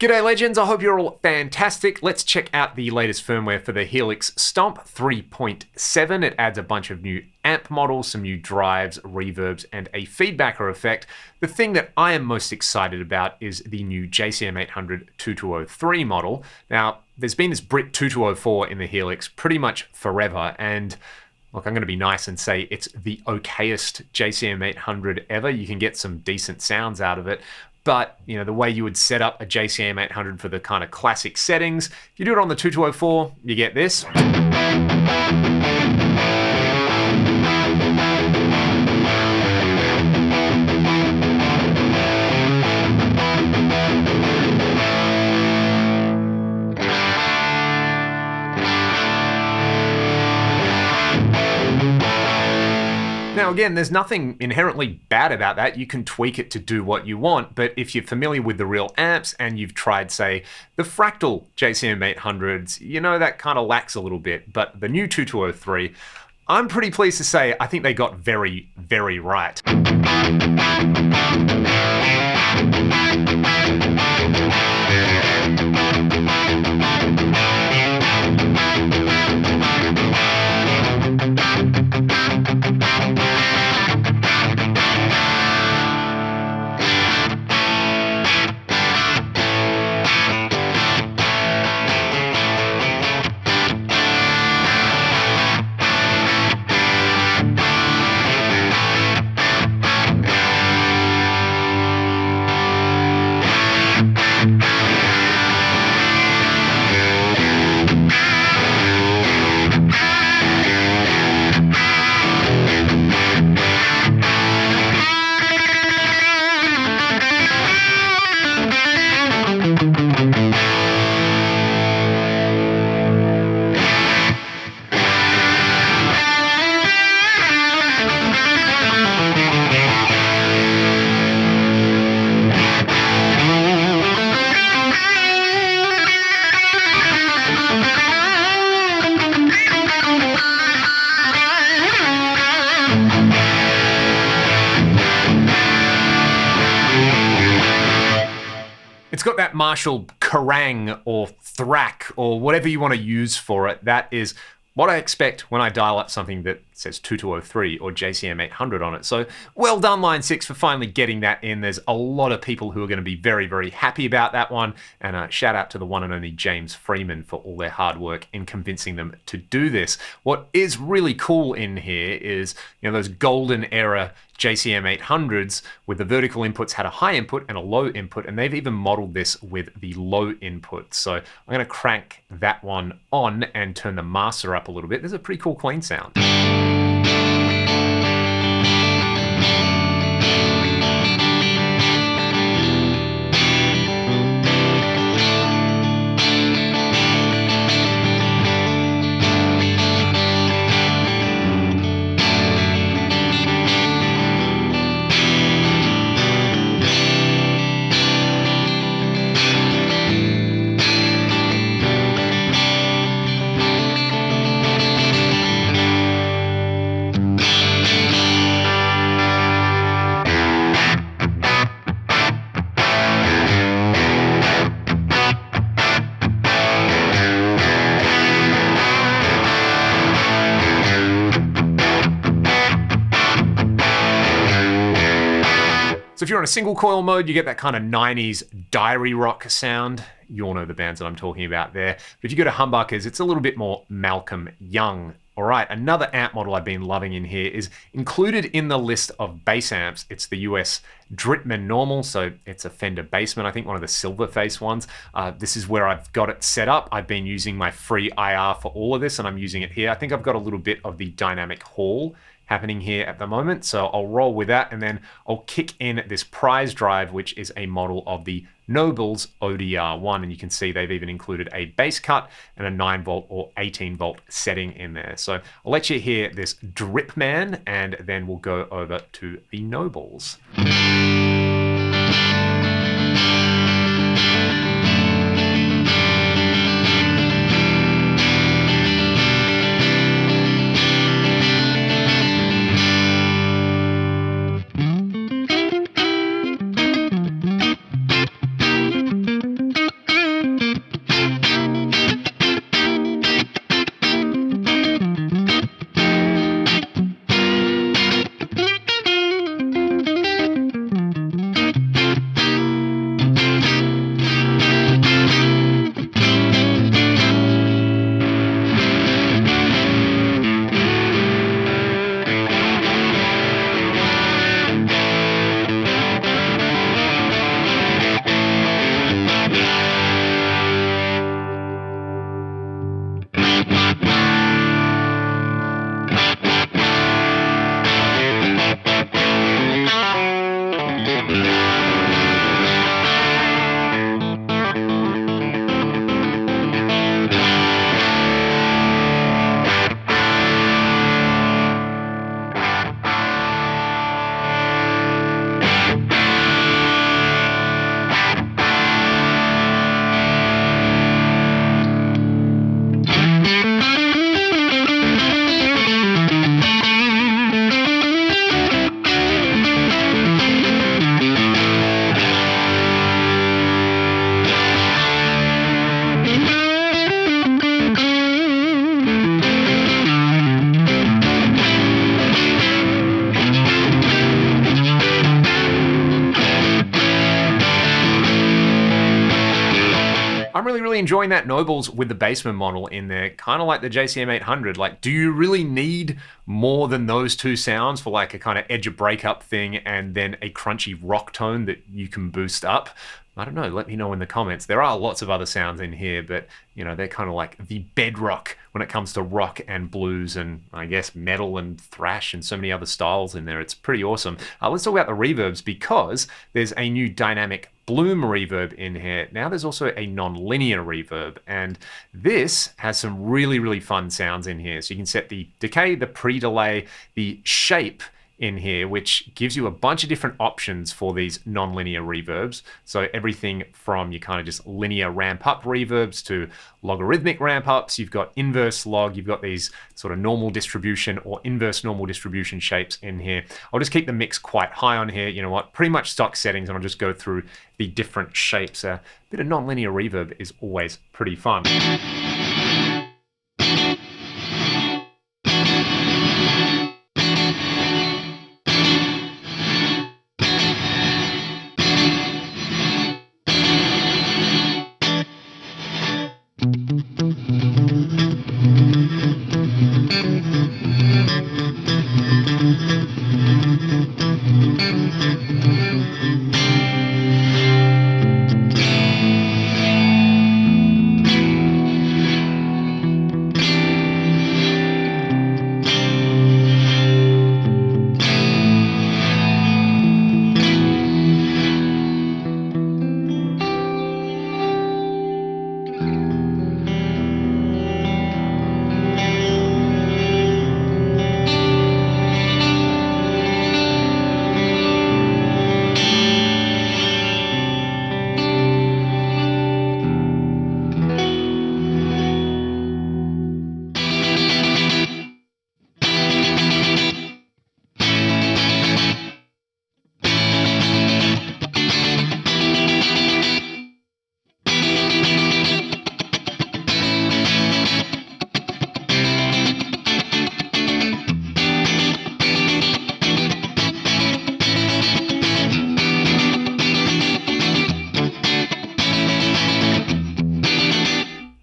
G'day legends, I hope you're all fantastic. Let's check out the latest firmware for the Helix Stomp 3.7. It adds a bunch of new amp models, some new drives, reverbs, and a feedbacker effect. The thing that I am most excited about is the new JCM800 2203 model. Now, there's been this Brit 2204 in the Helix pretty much forever, and look, I'm going to be nice and say it's the okayest JCM800 ever. You can get some decent sounds out of it. But, you know, the way you would set up a JCM800 for the kind of classic settings, if you do it on the 2204, you get this. Now again, there's nothing inherently bad about that. You can tweak it to do what you want, but if you're familiar with the real amps and you've tried, say, the Fractal JCM800s, you know that kind of lacks a little bit. But the new 2203, I'm pretty pleased to say I think they got very, very right. It's got that Marshall Kerrang or Thrack or whatever you want to use for it. That is what I expect when I dial up something that says 2203 or JCM800 on it. So well done, Line 6, for finally getting that in. There's a lot of people who are going to be very, very happy about that one. And shout out to the one and only James Freeman for all their hard work in convincing them to do this. What is really cool in here is, you know, those golden era JCM800s with the vertical inputs had a high input and a low input, and they've even modeled this with the low input. So I'm going to crank that one on and turn the master up a little bit. There's a pretty cool clean sound. So if you're on a single coil mode, you get that kind of 90s diary rock sound. You all know the bands that I'm talking about there. But if you go to humbuckers, it's a little bit more Malcolm Young. All right, another amp model I've been loving in here is included in the list of bass amps. It's the US Dritman Normal, so it's a Fender Bassman, I think one of the silver face ones. This is where I've got it set up. I've been using my free IR for all of this, and I'm using it here. I think I've got a little bit of the dynamic hall happening here at the moment, so I'll roll with that, and then I'll kick in this prize drive, which is a model of the Nobels ODR 1, and you can see they've even included a bass cut and a 9-volt or 18-volt setting in there. So I'll let you hear this Drip Man, and then we'll go over to the Nobels. I'm really enjoying that Nobels with the Bassman model in there, kind of like the JCM800. Like, do you really need more than those two sounds for like a kind of edge of breakup thing and then a crunchy rock tone that you can boost up? I don't know, let me know in the comments. There are lots of other sounds in here, but you know, they're kind of like the bedrock when it comes to rock and blues and I guess metal and thrash and so many other styles in there. It's pretty awesome. Let's talk about the reverbs because there's a new dynamic bloom reverb in here. Now there's also a non-linear reverb, and this has some really fun sounds in here. So you can set the decay, the pre-delay, the shape in here, which gives you a bunch of different options for these non-linear reverbs. So everything from your kind of just linear ramp up reverbs to logarithmic ramp ups, you've got inverse log, you've got these sort of normal distribution or inverse normal distribution shapes in here. I'll just keep the mix quite high on here. You know what, pretty much stock settings, and I'll just go through the different shapes. A bit of non-linear reverb is always pretty fun.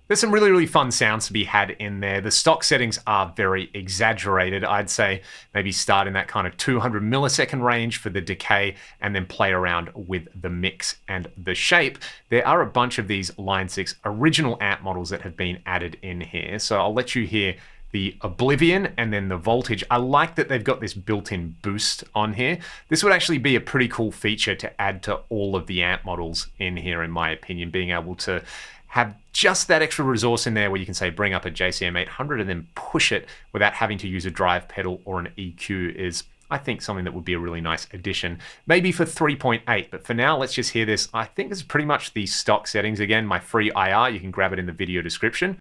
There's some really fun sounds to be had in there. The stock settings are very exaggerated. I'd say maybe start in that kind of 200 millisecond range for the decay and then play around with the mix and the shape. There are a bunch of these Line 6 original amp models that have been added in here. So I'll let you hear the Oblivion and then the Voltage. I like that they've got this built-in boost on here. This would actually be a pretty cool feature to add to all of the amp models in here, in my opinion, being able to have just that extra resource in there where you can say bring up a JCM800 and then push it without having to use a drive pedal or an EQ is, I think, something that would be a really nice addition. Maybe for 3.8, but for now, let's just hear this. I think this is pretty much the stock settings. Again, my free IR, you can grab it in the video description.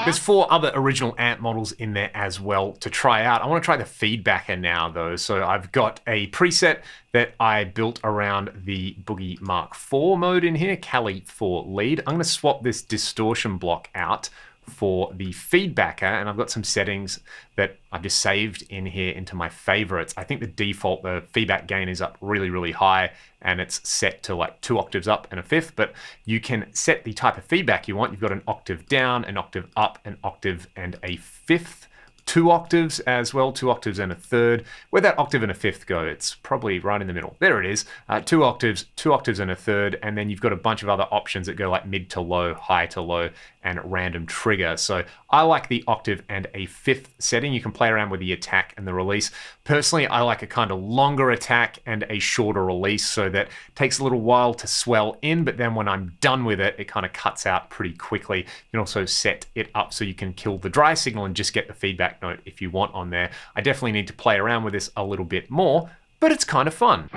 There's 4 other original amp models in there as well to try out. I want to try the feedbacker now though. So I've got a preset that I built around the Boogie Mark IV mode in here, Cali 4 lead. I'm going to swap this distortion block out for the feedbacker, and I've got some settings that I've just saved in here into my favorites. I think the default, the feedback gain is up really, really high, and it's set to like 2 octaves up and a fifth, but you can set the type of feedback you want. You've got an octave down, an octave up, an octave and a fifth. 2 octaves as well, 2 octaves and a third. Where'd that octave and a fifth go? It's probably right in the middle. There it is. 2 octaves, 2 octaves and a third, and then you've got a bunch of other options that go like mid to low, high to low, and random trigger. So I like the octave and a fifth setting. You can play around with the attack and the release. Personally, I like a kind of longer attack and a shorter release, so that takes a little while to swell in, but then when I'm done with it, it kind of cuts out pretty quickly. You can also set it up so you can kill the dry signal and just get the feedback note if you want on there. I definitely need to play around with this a little bit more, but it's kind of fun.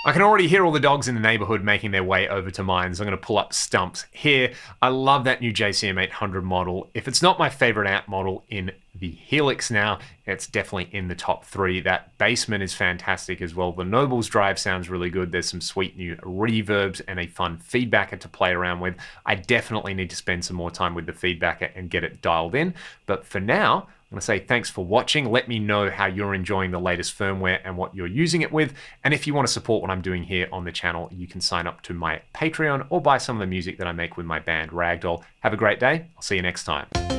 I can already hear all the dogs in the neighborhood making their way over to mine, so I'm going to pull up Stumps here. I love that new JCM800 model. If it's not my favorite amp model in the Helix now, it's definitely in the top 3. That Bassman is fantastic as well. The Nobels drive sounds really good. There's some sweet new reverbs and a fun feedbacker to play around with. I definitely need to spend some more time with the feedbacker and get it dialed in. But for now, I'm going to say thanks for watching. Let me know how you're enjoying the latest firmware and what you're using it with. And if you want to support what I'm doing here on the channel, you can sign up to my Patreon or buy some of the music that I make with my band Ragdoll. Have a great day. I'll see you next time.